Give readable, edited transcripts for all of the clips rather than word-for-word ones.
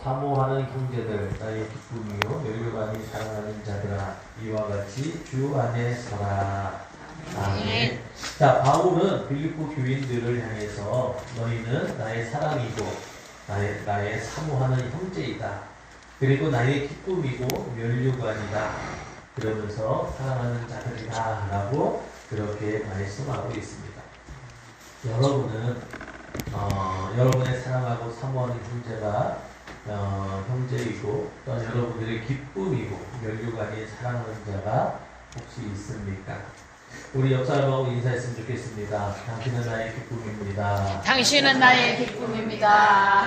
사모하는 형제들 나의 기쁨이요 멸류관이 사랑하는 자들아 이와 같이 주 안에 서라. 아멘. 자, 바울은 빌립보 교인들을 향해서 너희는 나의 사랑이고 나의 사모하는 형제이다. 그리고 나의 기쁨이고 멸류관이다. 그러면서 사랑하는 자들이다 라고 그렇게 말씀하고 있습니다. 여러분은 여러분의 사랑하고 사모하는 형제가 형제이고 또 여러분들의 기쁨이고 멸류관이 사랑하는 자가 혹시 있습니까? 우리 옆 사람하고 인사했으면 좋겠습니다. 당신은 나의 기쁨입니다. 당신은 나의 기쁨입니다.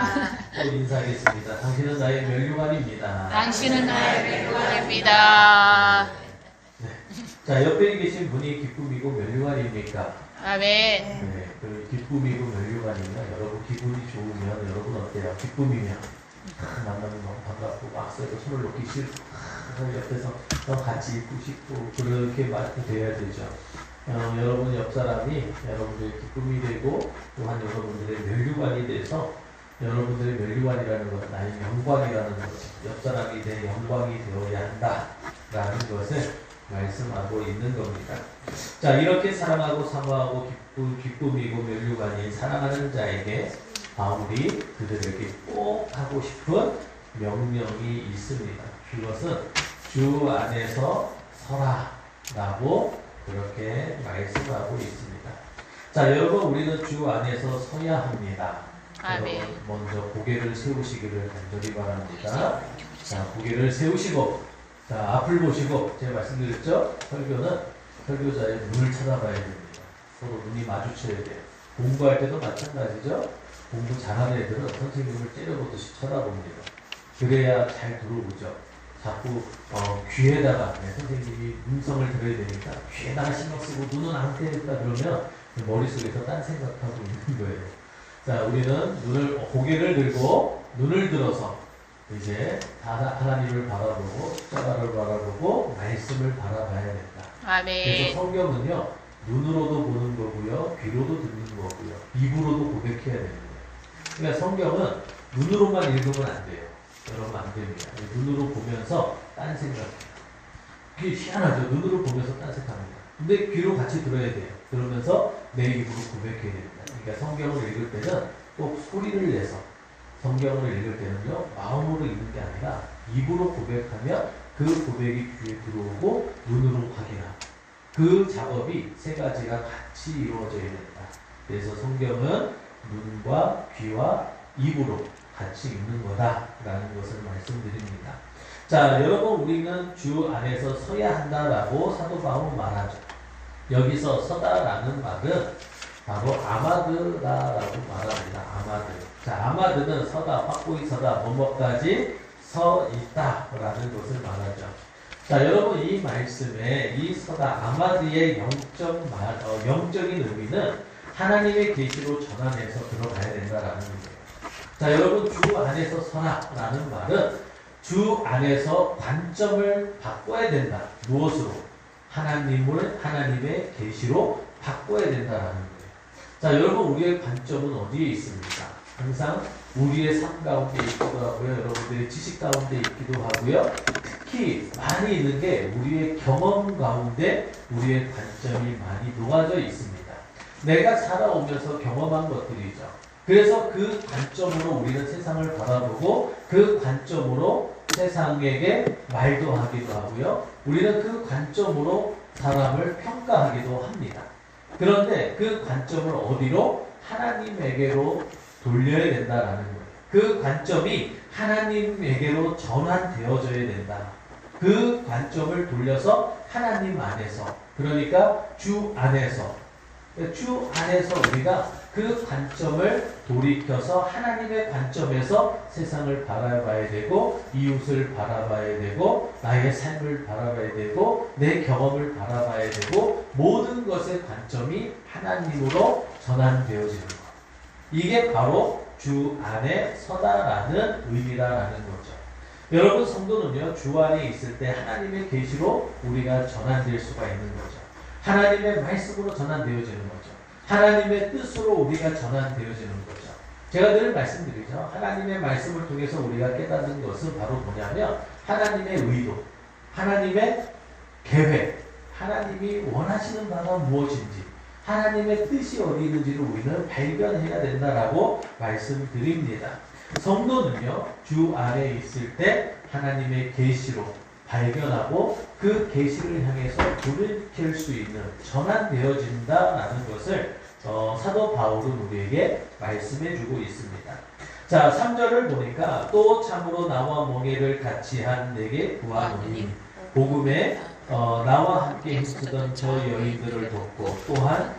또 인사하겠습니다. 당신은 나의 멸류관입니다. 당신은 나의 멸류관입니다. 네. 자, 옆에 계신 분이 기쁨이고 멸류관입니까? 아멘. 네, 그 기쁨이고 멸류관이면 여러분 기분이 좋으면 여러분 어때요? 기쁨이면 만나면 너무 반갑고 막서도 손을 놓기 싫고 옆에서 같이 있고 싶고 그렇게 돼야 되죠. 여러분 옆 사람이 여러분들의 기쁨이 되고 또한 여러분들의 멸류관이 돼서 여러분들의 멸류관이라는 것은 나의 영광이라는 거죠. 옆 사람이 내 영광이 되어야 한다라는 것을 말씀하고 있는 겁니다. 자, 이렇게 사랑하고 사모하고 기쁨이고 멸류관이 사랑하는 자에게 바울이 그들에게 꼭 하고 싶은 명령이 있습니다. 그것은 주 안에서 서라 라고 그렇게 말씀하고 있습니다. 자, 여러분 우리는 주 안에서 서야 합니다. 아멘. 여러분 먼저 고개를 세우시기를 간절히 바랍니다. 자, 고개를 세우시고 자, 앞을 보시고 제가 말씀드렸죠? 설교는 설교자의 눈을 쳐다봐야 됩니다. 서로 눈이 마주쳐야 돼요. 공부할 때도 마찬가지죠? 공부 잘하는 애들은 선생님을 째려보듯이 쳐다봅니다. 그래야 잘 들어오죠. 자꾸 귀에다가 선생님이 음성을 들어야 되니까 귀에다가 신경 쓰고 눈은 안 떼겠다 그러면 머릿속에서 딴 생각하고 있는 거예요. 자, 우리는 고개를 들고 눈을 들어서 이제 하나님을 바라보고 십자가를 바라보고 말씀을 바라봐야 된다. 아멘. 그래서 성경은요 눈으로도 보는 거고요 귀로도 듣는 거고요 입으로도 고백해야 됩니다. 그러니까 성경은 눈으로만 읽으면 안 돼요. 여러분 안 됩니다. 눈으로 보면서 딴 생각해요. 그게 희한하죠. 눈으로 보면서 딴 생각합니다. 근데 귀로 같이 들어야 돼요. 그러면서 내 입으로 고백해야 됩니다. 그러니까 성경을 읽을 때는 꼭 소리를 내서 성경을 읽을 때는요 마음으로 읽는 게 아니라 입으로 고백하면 그 고백이 귀에 들어오고 눈으로 확인하고 그 작업이 세 가지가 같이 이루어져야 된다. 그래서 성경은 눈과 귀와 입으로 같이 읽는 거다라는 것을 말씀드립니다. 자, 여러분 우리는 주 안에서 서야 한다라고 사도 바울은 말하죠. 여기서 서다라는 말은 바로 아마드라라고 말합니다. 아마드. 자, 아마드는 서다, 확고히 서다, 뭐뭐까지 서 있다라는 것을 말하죠. 자, 여러분 이 말씀에 이 서다 아마드의 영적인 의미는 하나님의 계시로 전환해서 들어가야 된다라는 거예요. 자, 여러분 주 안에서 서라라는 말은 주 안에서 관점을 바꿔야 된다. 무엇으로? 하나님의 계시로 바꿔야 된다라는 거예요. 자, 여러분 우리의 관점은 어디에 있습니까? 항상 우리의 삶 가운데 있기도 하고요. 여러분들의 지식 가운데 있기도 하고요. 특히 많이 있는 게 우리의 경험 가운데 우리의 관점이 많이 녹아져 있습니다. 내가 살아오면서 경험한 것들이죠. 그래서 그 관점으로 우리는 세상을 바라보고 그 관점으로 세상에게 말도 하기도 하고요. 우리는 그 관점으로 사람을 평가하기도 합니다. 그런데 그 관점을 어디로? 하나님에게로 돌려야 된다라는 거예요. 그 관점이 하나님에게로 전환되어져야 된다. 그 관점을 돌려서 하나님 안에서, 그러니까 주 안에서 우리가 그 관점을 돌이켜서 하나님의 관점에서 세상을 바라봐야 되고 이웃을 바라봐야 되고 나의 삶을 바라봐야 되고 내 경험을 바라봐야 되고 모든 것의 관점이 하나님으로 전환되어지는 것. 이게 바로 주 안에 서다라는 의미라는 거죠. 여러분 성도는요 주 안에 있을 때 하나님의 계시로 우리가 전환될 수가 있는 거죠. 하나님의 말씀으로 전환되어지는 거죠. 하나님의 뜻으로 우리가 전환되어지는 거죠. 제가 늘 말씀드리죠. 하나님의 말씀을 통해서 우리가 깨닫는 것은 바로 뭐냐면 하나님의 의도, 하나님의 계획, 하나님이 원하시는 바가 무엇인지, 하나님의 뜻이 어디 있는지를 우리는 발견해야 된다라고 말씀드립니다. 성도는요, 주 안에 있을 때 하나님의 계시로 발견하고 그 계시를 향해서 불을 켤 수 있는 전환되어진다라는 것을 사도 바울은 우리에게 말씀해주고 있습니다. 자, 3절을 보니까 또 참으로 나와 멍에를 같이 한 내게 구하노니 복음에 나와 함께 힘쓰던 저 여인들을 돕고 또한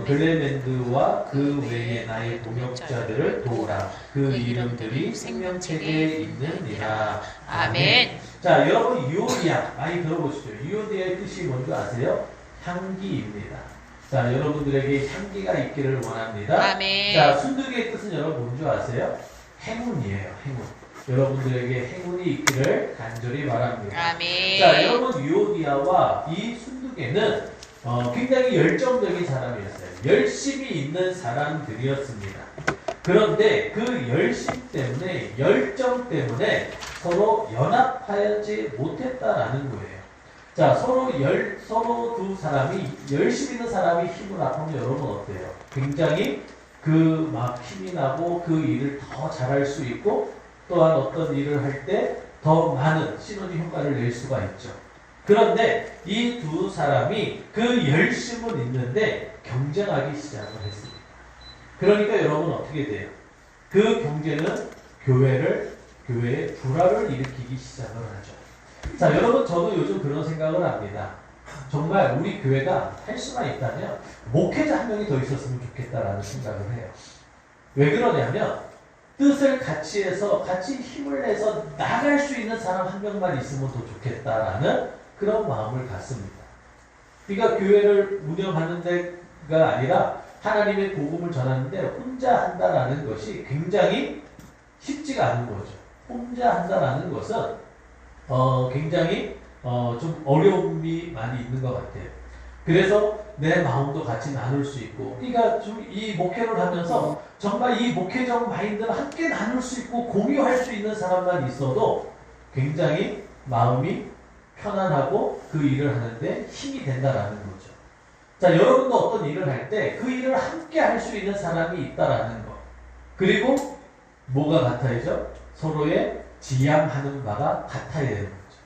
글레멘드와 그 외에 나의 동역자들을 도우라. 그 이름들이 생명책에 있느니라. 아멘. 자, 여러분 유오디아 많이 들어보시죠. 유오디아의 뜻이 뭔지 아세요? 향기입니다. 자, 여러분들에게 향기가 있기를 원합니다. 아멘. 자, 순두기의 뜻은 여러분 뭔지 아세요? 행운이에요. 행운. 여러분들에게 행운이 있기를 간절히 바랍니다. 아멘. 자, 여러분 유오디아와 이 순두개는 굉장히 열정적인 사람이었어요. 열심이 있는 사람들이었습니다. 그런데 그 열심 때문에, 열정 때문에 서로 연합하지 못했다라는 거예요. 자, 서로 두 사람이, 열심 있는 사람이 힘을 합하면 여러분 어때요? 굉장히 막 힘이 나고 그 일을 더 잘할 수 있고 또한 어떤 일을 할 때 더 많은 시너지 효과를 낼 수가 있죠. 그런데 이 두 사람이 그 열심은 있는데 경쟁하기 시작을 했습니다. 그러니까 여러분 어떻게 돼요? 그 경쟁은 교회의 불화를 일으키기 시작을 하죠. 자, 여러분 저도 요즘 그런 생각을 합니다. 정말 우리 교회가 할 수만 있다면 목회자 한 명이 더 있었으면 좋겠다라는 생각을 해요. 왜 그러냐면 뜻을 같이 해서 같이 힘을 내서 나갈 수 있는 사람 한 명만 있으면 더 좋겠다라는 그런 마음을 갖습니다. 그러니까 교회를 운영하는 데가 아니라 하나님의 복음을 전하는데 혼자 한다라는 것이 굉장히 쉽지가 않은 거죠. 혼자 한다라는 것은 굉장히 좀 어려움이 많이 있는 것 같아요. 그래서 내 마음도 같이 나눌 수 있고, 그러니까 좀 이 목회를 하면서 정말 이 목회적 마인드를 함께 나눌 수 있고 공유할 수 있는 사람만 있어도 굉장히 마음이 편안하고 그 일을 하는데 힘이 된다라는 거죠. 자, 여러분도 어떤 일을 할 때 그 일을 함께 할 수 있는 사람이 있다라는 거. 그리고 뭐가 같아야죠? 서로의 지향하는 바가 같아야 되는 거죠.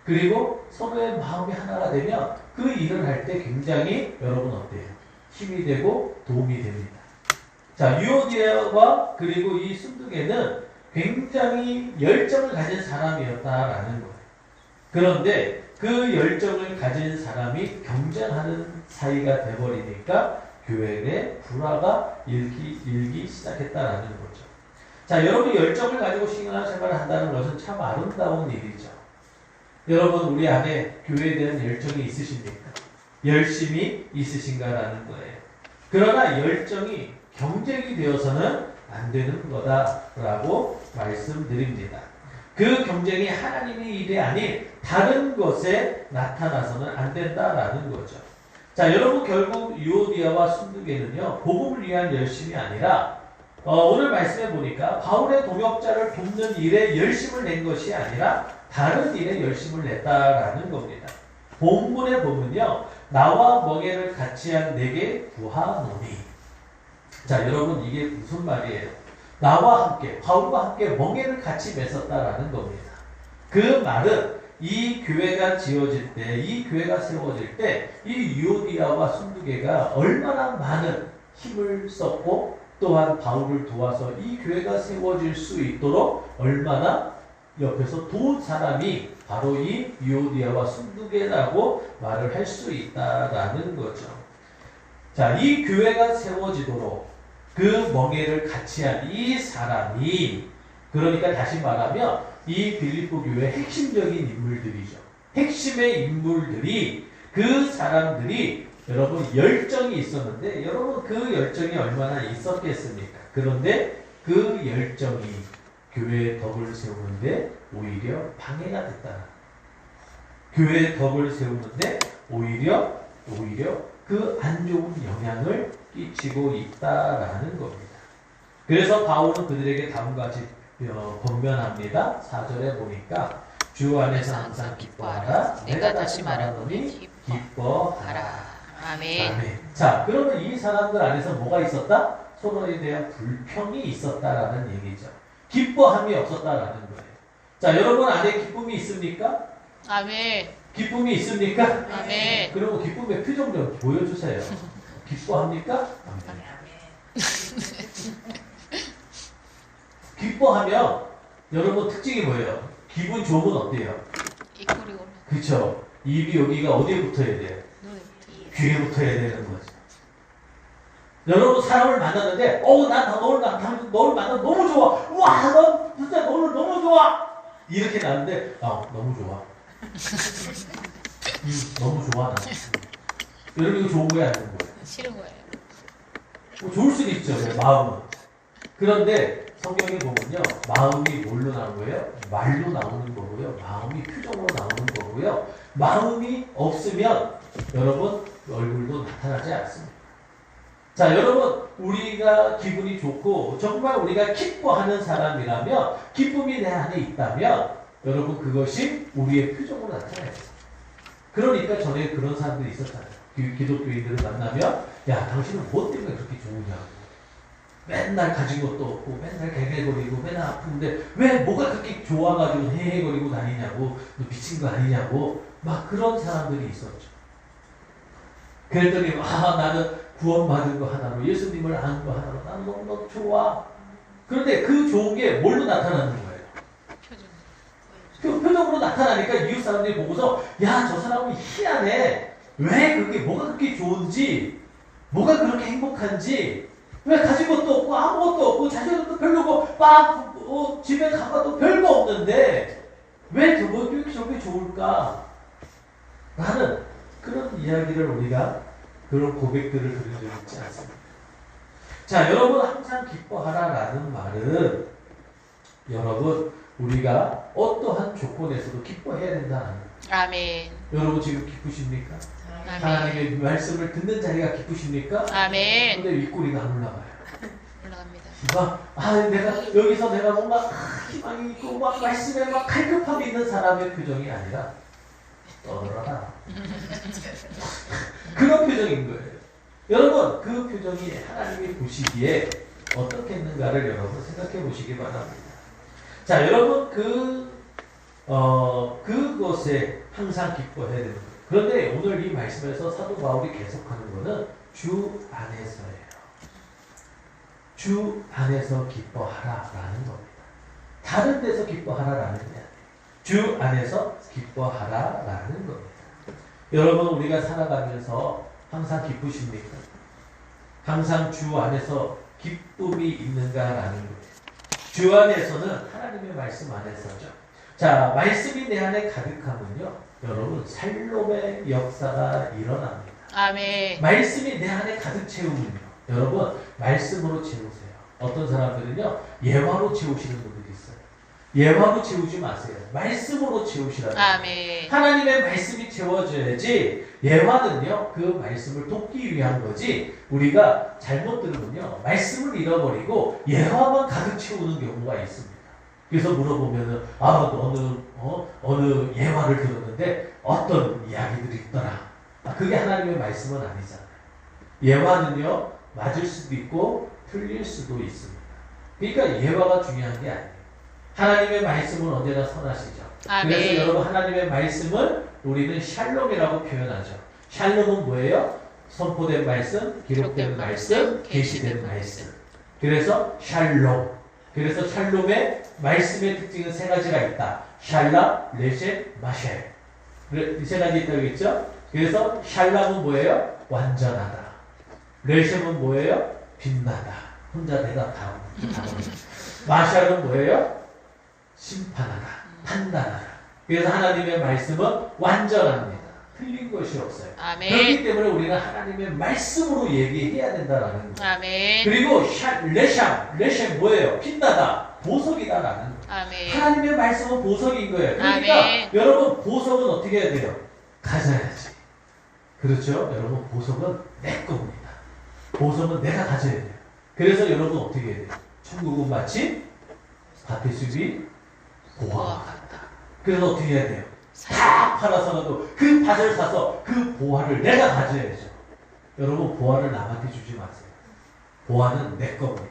그리고 서로의 마음이 하나가 되면 그 일을 할 때 굉장히 여러분 어때요? 힘이 되고 도움이 됩니다. 자, 유오디아와 그리고 이 순두개는 굉장히 열정을 가진 사람이었다라는 거예요. 그런데 그 열정을 가진 사람이 경쟁하는 사이가 돼버리니까 교회에 불화가 일기 시작했다라는 거죠. 자, 여러분 열정을 가지고 신앙생활을 한다는 것은 참 아름다운 일이죠. 여러분 우리 안에 교회에 대한 열정이 있으십니까? 열심이 있으신가라는 거예요. 그러나 열정이 경쟁이 되어서는 안 되는 거다라고 말씀드립니다. 그 경쟁이 하나님의 일이 아닌 다른 것에 나타나서는 안 된다라는 거죠. 자, 여러분 결국 유오디아와 순두개는요 복음을 위한 열심이 아니라 오늘 말씀해 보니까 바울의 동역자를 돕는 일에 열심을 낸 것이 아니라 다른 일에 열심을 냈다라는 겁니다. 본문에 보면요 나와 멍에를 같이 한 내게 구하노니. 자, 여러분 이게 무슨 말이에요? 나와 함께, 바울과 함께 멍에를 같이 맺었다라는 겁니다. 그 말은 이 교회가 지어질 때, 이 교회가 세워질 때, 이 유오디아와 순두개가 얼마나 많은 힘을 썼고, 또한 바울을 도와서 이 교회가 세워질 수 있도록 얼마나 옆에서 도운 사람이 바로 이 유오디아와 순두개라고 말을 할 수 있다라는 거죠. 자, 이 교회가 세워지도록 그 멍에를 같이 한 이 사람이, 그러니까 다시 말하면 이 빌립보 교회의 핵심적인 인물들이죠. 핵심의 인물들이, 그 사람들이 여러분 열정이 있었는데 여러분 그 열정이 얼마나 있었겠습니까? 그런데 그 열정이 교회의 덕을 세우는데 오히려 방해가 됐다. 교회의 덕을 세우는데 오히려 그 안 좋은 영향을 끼치고 있다라는 겁니다. 그래서 바울은 그들에게 다음과 같이 권면합니다. 4절에 보니까 주 안에서 항상 기뻐하라. 내가 다시 말하노니 기뻐하라. 아멘. 아멘. 자, 그러면 이 사람들 안에서 뭐가 있었다? 서로에 대한 불평이 있었다라는 얘기죠. 기뻐함이 없었다라는 거예요. 자, 여러분 안에 기쁨이 있습니까? 아멘. 기쁨이 있습니까? 아멘. 그리고 기쁨의 표정 좀 보여주세요. 기뻐합니까? 기뻐하면 여러분 특징이 뭐예요? 기분 좋으면 어때요? 입꼬리 오면 그쵸? 입이 여기가 어디에 붙어야 돼요? 눈에 귀에 붙어야 되는 거죠. 여러분 사람을 만났는데 난 너를 만나 너무 좋아. 와, 넌 진짜 너를 너무 좋아. 이렇게 나는데 너무 좋아. 너무 좋아 나. 여러분 이거 좋은 거야 아닌 거예요? 싫은 거예요. 뭐 좋을 수도 있죠. 내 마음은. 그런데 성경에 보면요. 마음이 뭘로 나오는 거예요? 말로 나오는 거고요. 마음이 표정으로 나오는 거고요. 마음이 없으면 여러분 얼굴도 나타나지 않습니다. 자, 여러분 우리가 기분이 좋고 정말 우리가 기뻐하는 사람이라면 기쁨이 내 안에 있다면 여러분 그것이 우리의 표정으로 나타나요. 그러니까 전에 그런 사람들이 있었잖아요. 기독교인들을 만나면 야, 당신은 뭐 때문에 그렇게 좋으냐고. 맨날 가진 것도 없고 맨날 개개거리고 맨날 아픈데 왜 뭐가 그렇게 좋아가지고 헤헤거리고 다니냐고. 너 미친 거 아니냐고. 막 그런 사람들이 있었죠. 그랬더니 나는 구원받은 거 하나로 예수님을 아는 거 하나로 나는 너무너무 좋아. 그런데 그 좋은 게 뭘로 나타나는 거예요? 표정으로 나타나니까 이웃 사람들이 보고서 야, 저 사람은 희한해. 왜 그게 뭐가 그렇게 좋은지, 뭐가 그렇게 행복한지, 왜 가진 것도 없고 아무것도 없고 자식도 별로고 집에 가봐도 별거 없는데 왜 저게 좋을까? 라는 그런 이야기를 우리가 그런 고백들을 들은 적이 있지 않습니까? 자, 여러분 항상 기뻐하라라는 말은 여러분 우리가 어떠한 조건에서도 기뻐해야 된다는 거예요. 아멘. 여러분 지금 기쁘십니까? 아멘. 하나님의 말씀을 듣는 자리가 기쁘십니까? 아멘. 근데 윗꼬리가 안 올라가요. 올라갑니다. 내가 여기서 내가 뭔가 희망이 있고 막 말씀에 막 갈급함이 있는 사람의 표정이 아니라 떠들어라. 그런 표정인 거예요. 여러분 그 표정이 하나님이 보시기에 어떻겠는가를 여러분 생각해 보시기 바랍니다. 자, 여러분 그것에 항상 기뻐해야 되는 거예요. 그런데 오늘 이 말씀에서 사도 바울이 계속하는 것은 주 안에서예요. 주 안에서 기뻐하라라는 겁니다. 다른 데서 기뻐하라라는 게 아니에요. 주 안에서 기뻐하라라는 겁니다. 여러분 우리가 살아가면서 항상 기쁘십니까? 항상 주 안에서 기쁨이 있는가라는 거예요. 주 안에서는 하나님의 말씀 안에서죠. 자, 말씀이 내 안에 가득하면요, 여러분 살롬의 역사가 일어납니다. 아멘. 말씀이 내 안에 가득 채우면요, 여러분 말씀으로 채우세요. 어떤 사람들은요 예화로 채우시는 분들이 있어요. 예화로 채우지 마세요. 말씀으로 채우시라는 거예요. 아멘. 하나님의 말씀이 채워져야지. 예화는요 그 말씀을 돕기 위한 거지, 우리가 잘못 들으면요 말씀을 잃어버리고 예화만 가득 채우는 경우가 있습니다. 그래서 물어보면은 어느 예화를 들었는데 어떤 이야기들이 있더라. 그게 하나님의 말씀은 아니잖아요. 예화는요 맞을 수도 있고 틀릴 수도 있습니다. 그러니까 예화가 중요한 게 아니에요. 하나님의 말씀은 언제나 선하시죠. 아멘. 그래서 여러분 하나님의 말씀을 우리는 샬롬이라고 표현하죠. 샬롬은 뭐예요? 선포된 말씀, 기록된 말씀, 계시된 말씀. 그래서 샬롬. 그래서 샬롬의 말씀의 특징은 세 가지가 있다. 샬라, 레셰, 마셸. 세 가지 있다고 했죠? 그래서 샬람은 뭐예요? 완전하다. 레셰는 뭐예요? 빛나다. 혼자 대답하고. 마샬은 뭐예요? 심판하다. 판단하다. 그래서 하나님의 말씀은 완전합니다. 틀린 것이 없어요. 아멘. 그렇기 때문에 우리는 하나님의 말씀으로 얘기해야 된다라는 거예요. 아멘. 그리고 레샴 뭐예요? 빛나다. 보석이다라는 거예요. 아멘. 하나님의 말씀은 보석인 거예요. 그러니까 아멘. 여러분 보석은 어떻게 해야 돼요? 가져야지. 그렇죠? 여러분 보석은 내 겁니다. 보석은 내가 가져야 돼요. 그래서 여러분 어떻게 해야 돼요? 천국은 마치 밭의 숲이 보화와 보아가 같다. 같다. 그래서 어떻게 해야 돼요? 살 다 팔아서라도 그 밭을 사서 그 보화를 내가 가져야죠. 여러분 보화를 남한테 주지 마세요. 보화는 내 겁니다.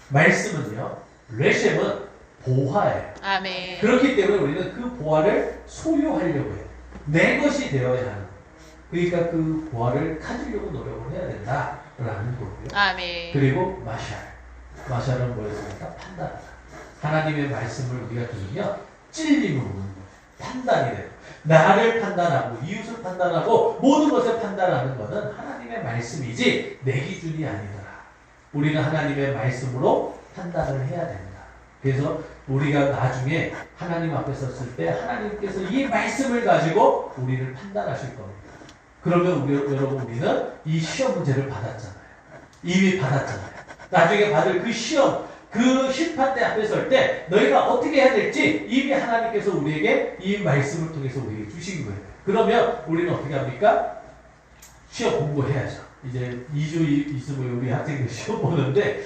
말씀은요. 레셈은 보화예요. 아멘. 그렇기 때문에 우리는 그 보화를 소유하려고 해요. 내 것이 되어야 하는. 그러니까 그 보화를 가지려고 노력을 해야 된다라는 거고요. 아멘. 그리고 마샬은 뭐였습니까? 판단하다. 하나님의 말씀을 우리가 들으면 찔림을 오는 거예요. 판단이 돼요. 나를 판단하고 이웃을 판단하고 모든 것을 판단하는 것은 하나님의 말씀이지 내 기준이 아니더라. 우리는 하나님의 말씀으로 판단을 해야 된다. 그래서 우리가 나중에 하나님 앞에 섰을 때 하나님께서 이 말씀을 가지고 우리를 판단하실 겁니다. 그러면 여러분 우리는 이 시험 문제를 받았잖아요. 이미 받았잖아요. 나중에 받을 그 시험, 그 심판대 앞에 설 때 너희가 어떻게 해야 될지 이미 하나님께서 우리에게 이 말씀을 통해서 우리에게 주신 거예요. 그러면 우리는 어떻게 합니까? 시험 공부해야죠. 이제 2주 있으면 우리 학생들 시험 보는데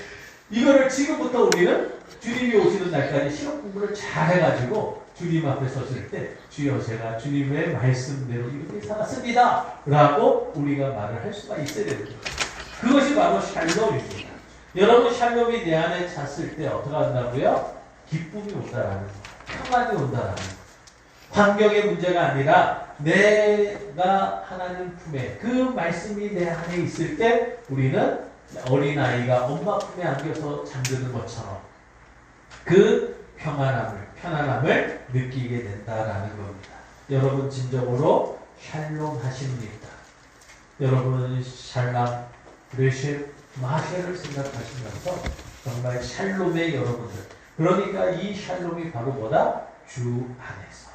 이거를 지금부터 우리는 주님이 오시는 날까지 시험 공부를 잘 해가지고 주님 앞에 섰을 때 주여 제가 주님의 말씀대로 이렇게 살았습니다 라고 우리가 말을 할 수가 있어야 됩니다. 그것이 바로 샬롬입니다. 여러분 샬롬이 내 안에 찼을 때 어떻게 한다고요? 기쁨이 온다라는 거, 평안이 온다라는 거. 환경의 문제가 아니라 내가 하나님 품에 그 말씀이 내 안에 있을 때 우리는 어린아이가 엄마 품에 안겨서 잠드는 것처럼 그 편안함을 느끼게 된다라는 겁니다. 여러분 진정으로 샬롬 하십니까? 여러분 샬람, 레셈, 마샬을 생각하시면서 정말 샬롬의 여러분들. 그러니까 이 샬롬이 바로 뭐다? 주 안에서.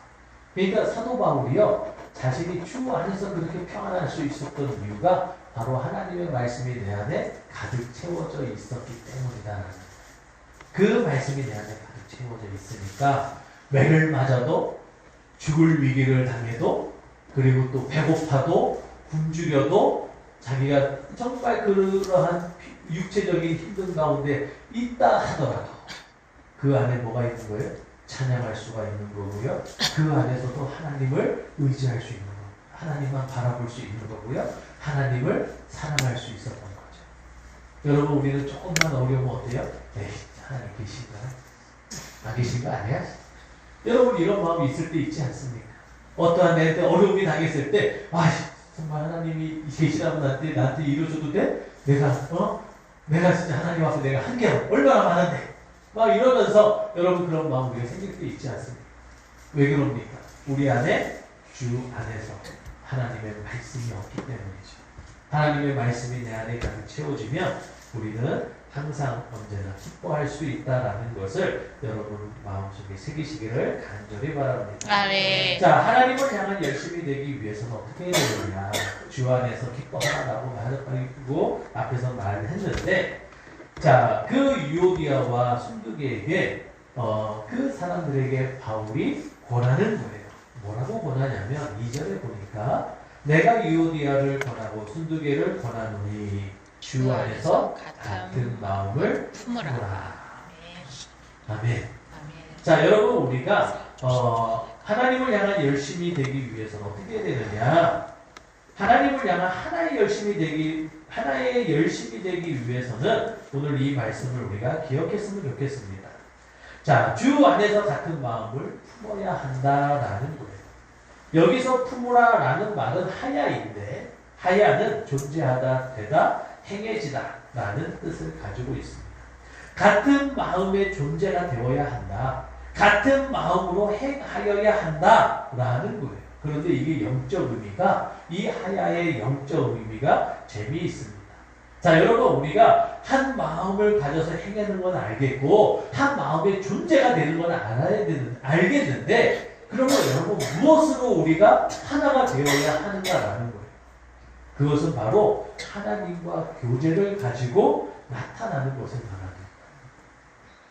그러니까 사도 바울이요. 자신이 주 안에서 그렇게 평안할 수 있었던 이유가 바로 하나님의 말씀이 내 안에 가득 채워져 있었기 때문이다. 그 말씀이 내 안에 가득 채워져 있으니까 매를 맞아도 죽을 위기를 당해도 그리고 또 배고파도 굶주려도 자기가 정말 그러한 육체적인 힘든 가운데 있다 하더라도 그 안에 뭐가 있는 거예요? 찬양할 수가 있는 거고요. 그 안에서도 하나님을 의지할 수 있는 거고요. 하나님만 바라볼 수 있는 거고요. 하나님을 사랑할 수 있었던 거죠. 여러분 우리는 조금만 어려우면 어때요? 에이 하나님 계신가? 안 계신 거 아니야? 여러분 이런 마음이 있을 때 있지 않습니까? 어떠한 내한테 어려움이 당했을 때 정말 하나님이 계시다고 나한테 이루어줘도 돼? 내가 진짜 하나님 앞에 내가 한 게 얼마나 많은데 막 이러면서 여러분 그런 마음 우리가 생길 때 있지 않습니까? 왜 그럽니까? 우리 안에 주 안에서 하나님의 말씀이 없기 때문이죠. 하나님의 말씀이 내 안에 가득 채워지면 우리는 항상 언제나 기뻐할 수 있다라는 것을 여러분 마음속에 새기시기를 간절히 바랍니다. 아멘. 자, 하나님을 향한 열심히 되기 위해서는 어떻게 해야 되느냐? 주 안에서 기뻐하라고 하고 앞에서 말을 했는데, 자, 그 유오디아와 순두계에게 그 사람들에게 바울이 권하는 거예요. 뭐라고 권하냐면 2절에 보니까 내가 유오디아를 권하고 순두계를 권하노니 주 안에서 같은 마음을 품으라. 아멘. 자, 여러분 우리가 하나님을 향한 열심히 되기 위해서는 어떻게 해야 되느냐? 하나님을 향한 하나의 열심히 되기 위해서는 오늘 이 말씀을 우리가 기억했으면 좋겠습니다. 자, 주 안에서 같은 마음을 품어야 한다라는 거예요. 여기서 품으라라는 말은 하야인데 하야는 존재하다, 되다, 행해지다 라는 뜻을 가지고 있습니다. 같은 마음의 존재가 되어야 한다. 같은 마음으로 행하여야 한다 라는 거예요. 그런데 이게 영적 의미가 이 하야의 영적 의미가 재미있습니다. 자, 여러분 우리가 한 마음을 가져서 행하는 건 알겠고 한 마음의 존재가 되는 건 알겠는데 그러면 여러분 무엇으로 우리가 하나가 되어야 하는가라는 거예요. 그것은 바로 하나님과 교제를 가지고 나타나는 것을 말합니다.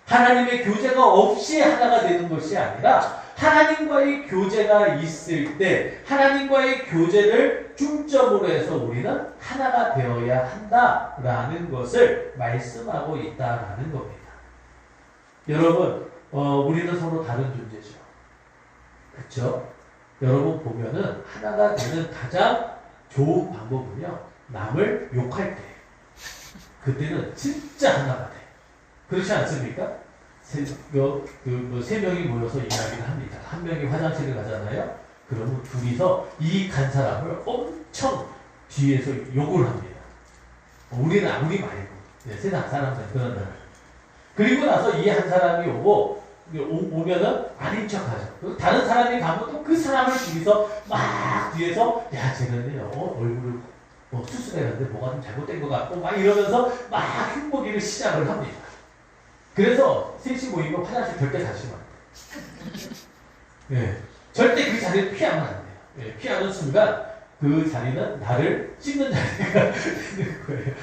하나님의 교제가 없이 하나가 되는 것이 아니라 하나님과의 교제가 있을 때 하나님과의 교제를 중점으로 해서 우리는 하나가 되어야 한다라는 것을 말씀하고 있다라는 겁니다. 여러분, 우리는 서로 다른 존재죠. 그렇죠? 여러분 보면은 하나가 되는 가장 좋은 방법은요, 남을 욕할 때 그때는 진짜 하나가 돼. 그렇지 않습니까? 세 명이 모여서 이야기를 합니다. 한 명이 화장실을 가잖아요. 그러면 둘이서 이 간 사람을 엄청 뒤에서 욕을 합니다. 우리 말고 세상 사람들 그런다. 그리고 나서 이 한 사람이 오면은 아닌 척하죠. 다른 사람이 가면 또 그 사람을 둘이서 막 뒤에서 야 쟤는 얼굴을 수술했는데 뭐가 좀 잘못된 것 같고 막 이러면서 막 흉보기를 시작을 합니다. 그래서 셋이 모이면 화장실 절대 가시면 안 돼요. 네. 절대 그 자리를 피하면 안 돼요. 네. 피하는 순간 그 자리는 나를 씹는 자리가 되는 거예요.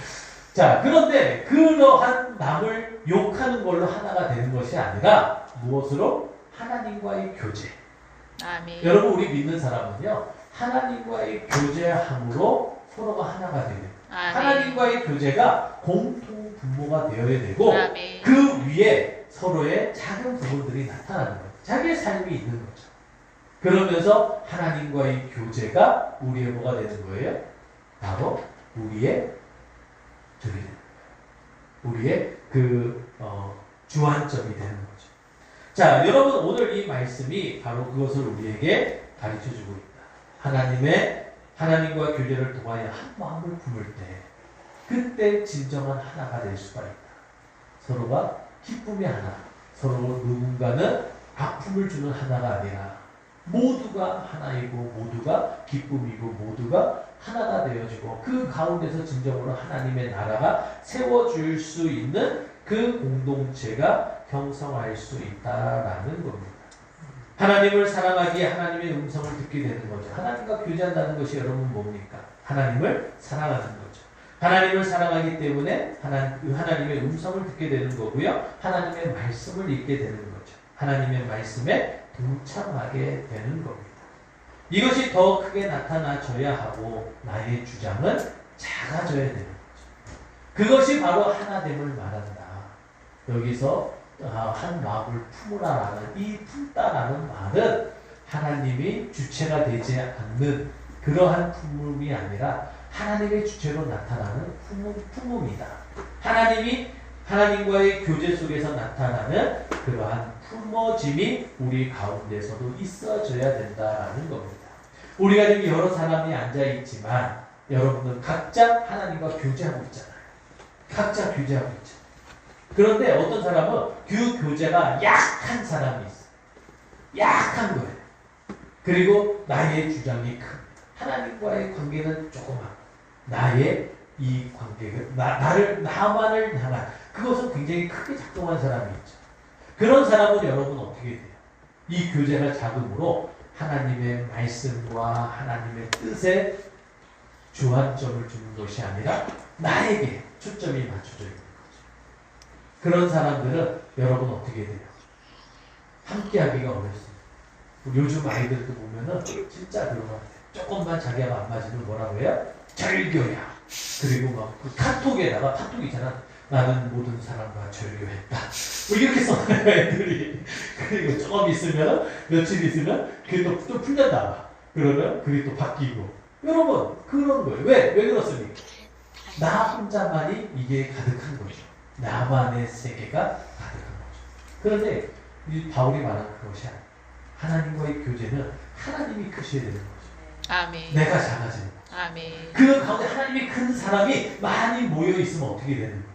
자, 그런데 그러한 남을 욕하는 걸로 하나가 되는 것이 아니라 무엇으로? 하나님과의 교제. 아멘. 여러분 우리 믿는 사람은요. 하나님과의 교제함으로 서로가 하나가 되는 하나님과의 교제가 공통 분모가 되어야 되고 아멘. 그 위에 서로의 작은 부분들이 나타나는 거예요. 자기의 삶이 있는 거죠. 그러면서 하나님과의 교제가 우리의 뭐가 되는 거예요? 바로 우리의 우리의 주안점이 되는 거죠. 자, 여러분 오늘 이 말씀이 바로 그것을 우리에게 가르쳐주고 있다. 하나님과 교제를 통하여 한 마음을 품을 때 그때 진정한 하나가 될 수가 있다. 서로가 기쁨의 하나, 서로 누군가는 아픔을 주는 하나가 아니라 모두가 하나이고 모두가 기쁨이고 모두가 하나가 되어지고 그 가운데서 진정으로 하나님의 나라가 세워질 수 있는 그 공동체가 형성할 수 있다라는 겁니다. 하나님을 하나님의 음성을 듣게 되는 거죠. 하나님과 교제한다는 것이 여러분 뭡니까? 하나님을 사랑하는 거죠. 하나님을 사랑하기 때문에 하나님의 음성을 듣게 되는 거고요. 하나님의 말씀을 읽게 되는 거죠. 하나님의 말씀에 동참하게 되는 겁니다. 이것이 더 크게 나타나줘야 하고 나의 주장은 작아져야 되는 거죠. 그것이 바로 하나됨을 말한다. 여기서 한 마음을 품으라라는 이 품다라는 말은 하나님이 주체가 되지 않는 그러한 품음이 아니라 하나님의 주체로 나타나는 품음이다. 하나님과의 교제 속에서 나타나는 그러한 품어짐이 우리 가운데서도 있어져야 된다라는 겁니다. 우리가 지금 여러 사람이 앉아있지만 여러분들 각자 하나님과 교제하고 있잖아요. 각자 교제하고 있죠. 그런데 어떤 사람은 그 교제가 약한 사람이 있어. 약한 거예요. 그리고 나의 주장이 큰. 하나님과의 관계는 조그맣고 나의 이 관계가 나만을 향한 그것은 굉장히 크게 작동한 사람이 있죠. 그런 사람은 여러분 어떻게 돼요? 이 교제가 작음으로 하나님의 말씀과 하나님의 뜻에 주안점을 주는 것이 아니라 나에게 초점이 맞춰져 있는 거죠. 그런 사람들은 여러분 어떻게 돼요? 함께 하기가 어렵습니다. 요즘 아이들도 보면은 진짜 그런 것 같아요. 조금만 자기가 안 맞으면 뭐라고 해요? 절교야. 그리고 막 그 카톡에다가 카톡 있잖아. 나는 모든 사람과 절교했다. 뭐 이렇게 써놔요 애들이. 그리고 조금 있으면 며칠 있으면 그게 또 풀렸다. 그러면 그게 또 바뀌고. 여러분 그런 거예요. 왜 그렇습니까? 나 혼자만이 이게 가득한 거죠. 나만의 세계가 가득한 거죠. 그런데 이 바울이 말하는 그것이 아니에요. 하나님과의 교제는 하나님이 크셔야 되는 거죠. 아멘. 내가 작아지는 거죠. 아멘. 그 가운데 하나님이 큰 사람이 많이 모여 있으면 어떻게 되는 거예요?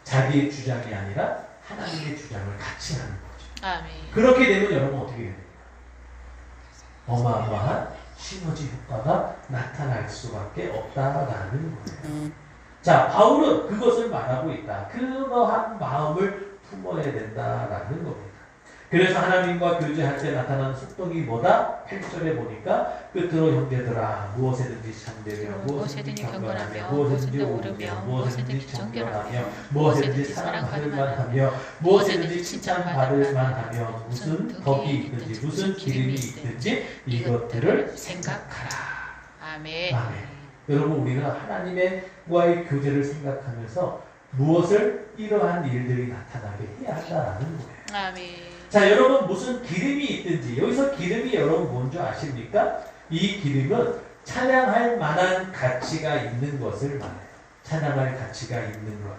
자기의 주장이 아니라 하나님의 주장을 같이 하는 거죠. 아멘. 그렇게 되면 여러분 어떻게 됩니까? 어마어마한 시너지 효과가 나타날 수밖에 없다라는 거예요. 자, 바울은 그것을 말하고 있다. 그러한 마음을 품어야 된다라는 겁니다. 그래서 하나님과 교제할 때 나타나는 속덕이 뭐다? 8절에 보니까 끝으로 형제들아 무엇에든지 참되며 무엇에든지 경건하며 무엇에든지 오르며 무엇에든지 정결하며 무엇에든지 사랑받을 만하며 무엇에든지 칭찬받을 만하며 무슨 덕이 있든지 무슨 기름이 있든지 이것들을 생각하라. 아멘. 아멘. 여러분 우리는 하나님과의 교제를 생각하면서 무엇을 이러한 일들이 나타나게 해야 한다라는 거예요. 아멘. 자, 여러분 무슨 기름이 있든지 여기서 기름이 여러분 뭔지 아십니까? 이 기름은 찬양할 만한 가치가 있는 것을 말해요. 찬양할 가치가 있는 것.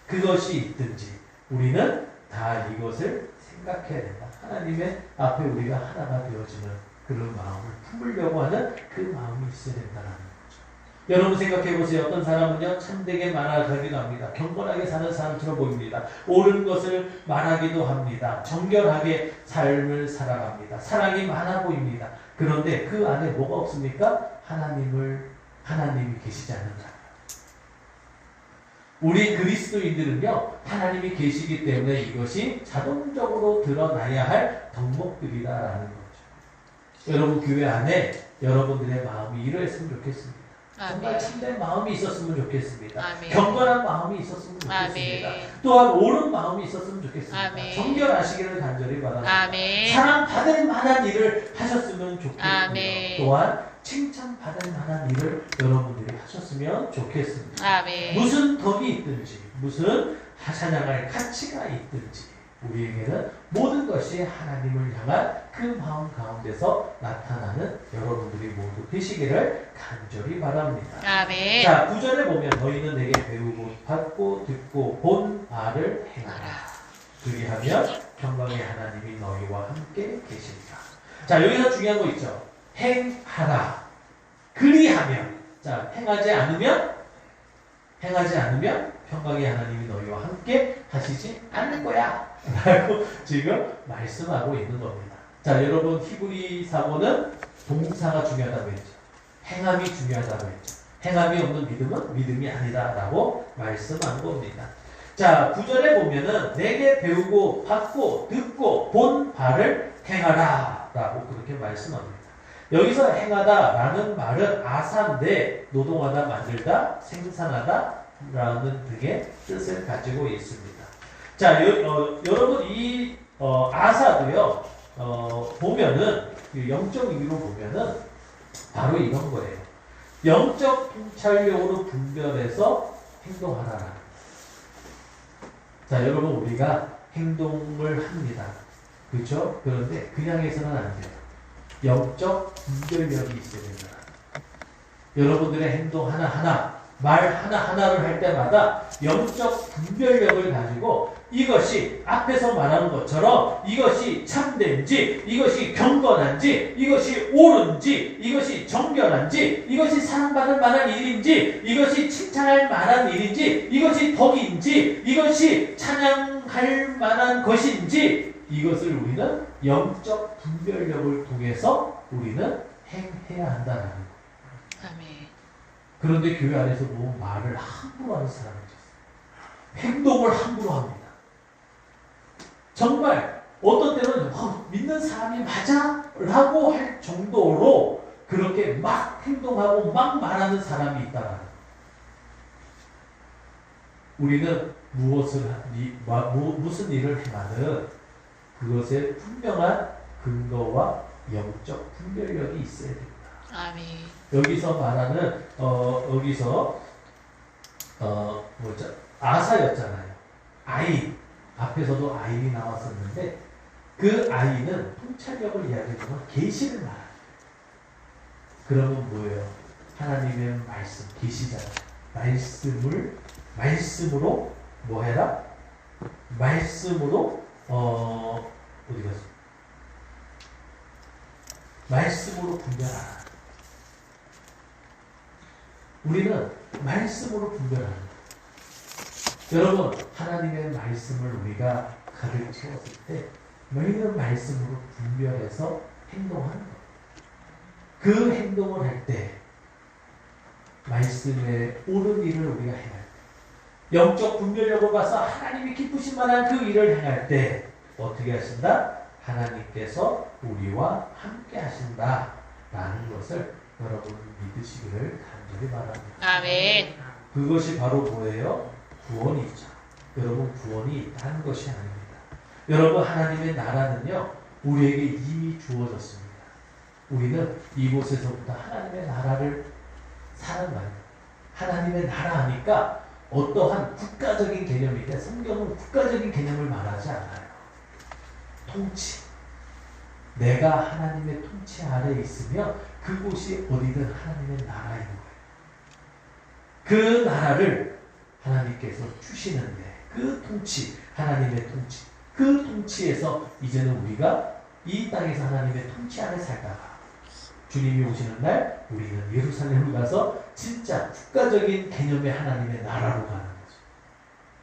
그것이 있든지 우리는 다 이것을 생각해야 된다. 하나님의 앞에 우리가 하나가 되어지는 그런 마음을 품으려고 하는 그 마음이 있어야 된다는 거죠. 여러분 생각해 보세요. 어떤 사람은요 참되게 말하기도 합니다. 경건하게 사는 사람처럼 보입니다. 옳은 것을 말하기도 합니다. 정결하게 삶을 살아갑니다. 사랑이 많아 보입니다. 그런데 그 안에 뭐가 없습니까? 하나님이 계시지 않는다. 우리 그리스도인들은요 하나님이 계시기 때문에 이것이 자동적으로 드러나야 할 덕목들이다라는 거죠. 여러분 교회 안에 여러분들의 마음이 이러했으면 좋겠습니다. 정말 참된 마음이 있었으면 좋겠습니다. 아멘. 경건한 마음이 있었으면 좋겠습니다. 아멘. 또한 옳은 마음이 있었으면 좋겠습니다. 아멘. 정결하시기를 간절히 바랍니다. 아멘. 사랑받을 만한 일을 하셨으면 좋겠고요. 아멘. 또한 칭찬받을 만한 일을 여러분들이 하셨으면 좋겠습니다. 아멘. 무슨 덕이 있든지 무슨 찬양할 가치가 있든지 우리에게는 모든 것이 하나님을 향한 그 마음 가운데서 나타나는 여러분들이 모두 되시기를 간절히 바랍니다. 아멘. 자, 9절에 보면 너희는 내게 배우고 받고 듣고 본 바를 행하라. 그리하면 평강의 하나님이 너희와 함께 계시리라. 자, 여기서 중요한 거 있죠. 행하라. 그리하면. 자, 행하지 않으면 평강의 하나님이 너희와 함께 하시지 않는 거야. 라고 지금 말씀하고 있는 겁니다. 자, 여러분 히브리사고는 동사가 중요하다고 했죠. 행함이 중요하다고 했죠. 행함이 없는 믿음은 믿음이 아니다 라고 말씀한 겁니다. 자, 9절에 보면은 내게 배우고 받고 듣고 본 바를 행하라 라고 그렇게 말씀합니다. 여기서 행하다 라는 말은 아사인데 노동하다, 만들다, 생산하다 라는 등의 뜻을 가지고 있습니다. 자, 여러분 이 아사도요 보면은 영적 의미로 보면은 바로 이런 거예요. 영적 통찰력으로 분별해서 행동하라. 자, 여러분 우리가 행동을 합니다. 그렇죠? 그런데 그냥 해서는 안 돼요. 영적 분별력이 있어야 된다. 여러분들의 행동 하나하나, 말 하나하나를 할 때마다 영적 분별력을 가지고 이것이 앞에서 말하는 것처럼 이것이 참된지, 이것이 경건한지, 이것이 옳은지, 이것이 정결한지, 이것이 사랑받을 만한 일인지, 이것이 칭찬할 만한 일인지, 이것이 덕인지, 이것이 찬양할 만한 것인지 이것을 우리는 영적 분별력을 통해서 우리는 행해야 한다는 거예요. 아멘. 그런데 교회 안에서 뭐 말을 함부로 하는 사람이 있어요. 행동을 함부로 합니다. 정말 어떤 때는 믿는 사람이 맞아? 라고 할 정도로 그렇게 막 행동하고 막 말하는 사람이 있다는 거예요. 우리는 무슨 일을 행하든 그것에 분명한 근거와 영적 분별력이 있어야 됩니다. 아멘. 여기서 말하는 아사였잖아요. 아이 앞에서도 아이이 나왔었는데 그 아이는 통찰력을 이야기하지만 계시를 말합니다. 그러면 뭐예요? 하나님의 말씀 계시잖아요. 말씀으로 뭐 해라? 말씀으로 어디 갔어? 말씀으로 분별하라. 우리는 말씀으로 분별합니다. 여러분, 하나님의 말씀을 우리가 가득 채웠을 때 매일 말씀으로 분별해서 행동하는 거예요. 그 행동을 할 때 말씀의 옳은 일을 우리가 행할 때 영적 분별력을 봐서 하나님이 기쁘신 만한 그 일을 행할 때 어떻게 하신다? 하나님께서 우리와 함께 하신다라는 것을 여러분 믿으시기를 간절히 바랍니다. 아멘. 그것이 바로 뭐예요? 구원이죠. 여러분 구원이 있다는 것이 아닙니다. 여러분 하나님의 나라는요 우리에게 이미 주어졌습니다. 우리는 이곳에서부터 하나님의 나라를 살아가요. 하나님의 나라 하니까 어떠한 국가적인 개념인데 성경은 국가적인 개념을 말하지 않아요. 통치. 내가 하나님의 통치 아래에 있으며 그곳이 어디든 하나님의 나라인 거예요. 그 나라를 하나님께서 주시는데 그 통치, 하나님의 통치, 그 통치에서 이제는 우리가 이 땅에서 하나님의 통치 아래 살다가 주님이 오시는 날 우리는 예루살렘을 가서 진짜 국가적인 개념의 하나님의 나라로 가는 거죠.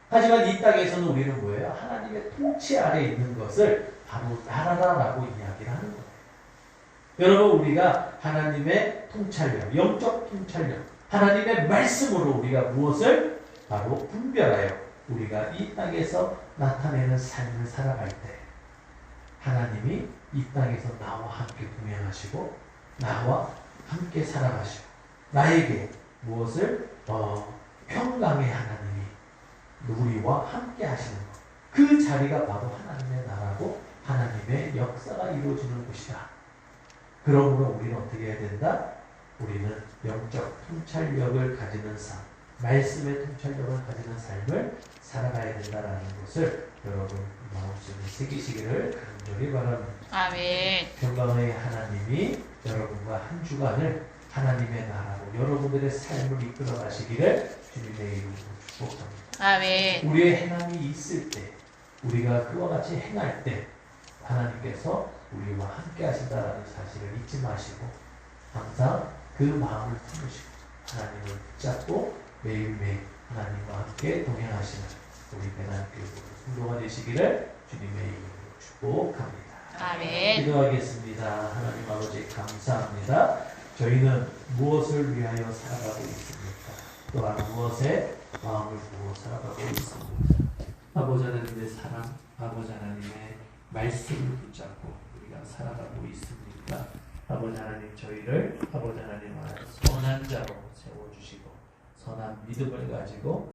하지만 이 땅에서는 우리는 뭐예요? 하나님의 통치 아래 있는 것을 바로 나라라고 이야기를 하는 거예요. 여러분 우리가 하나님의 통찰력, 영적 통찰력, 하나님의 말씀으로 우리가 무엇을 바로 분별하여 우리가 이 땅에서 나타내는 삶을 살아갈 때 하나님이 이 땅에서 나와 함께 동행하시고 나와 함께 살아가시고 나에게 무엇을 평강의 하나님이 우리와 함께 하시는 것. 그 자리가 바로 하나님의 나라고 하나님의 역사가 이루어지는 곳이다. 그러므로 우리는 어떻게 해야 된다? 우리는 영적 통찰력을 가지는 삶, 말씀의 통찰력을 가지는 삶을 살아가야 된다는 것을 여러분 마음속에 새기시기를 간절히 바랍니다. 아멘. 평강의 하나님이 여러분과 한 주간을 하나님의 나라로 여러분들의 삶을 이끌어 가시기를 주님의 이름으로 축복합니다. 아멘. 우리의 행함이 있을 때 우리가 그와 같이 행할 때 하나님께서 우리와 함께 하신다는 사실을 잊지 마시고 항상 그 마음을 품으시고 하나님을 붙잡고 매일매일 하나님과 함께 동행하시는 우리 배낭교회로 순종하 되시기를 주님의 이름으로 축복합니다. 아멘. 기도하겠습니다. 하나님 아버지 감사합니다. 저희는 무엇을 위하여 살아가고 있습니까? 또한 무엇에 마음을 두고 살아가고 있습니까? 아버지 하나님의 사랑, 아버지 하나님의 말씀을 붙잡고 우리가 살아가고 있습니까? 아버지 하나님 저희를 아버지 하나님 안에 선한 자로 세워주시고 선한 믿음을 가지고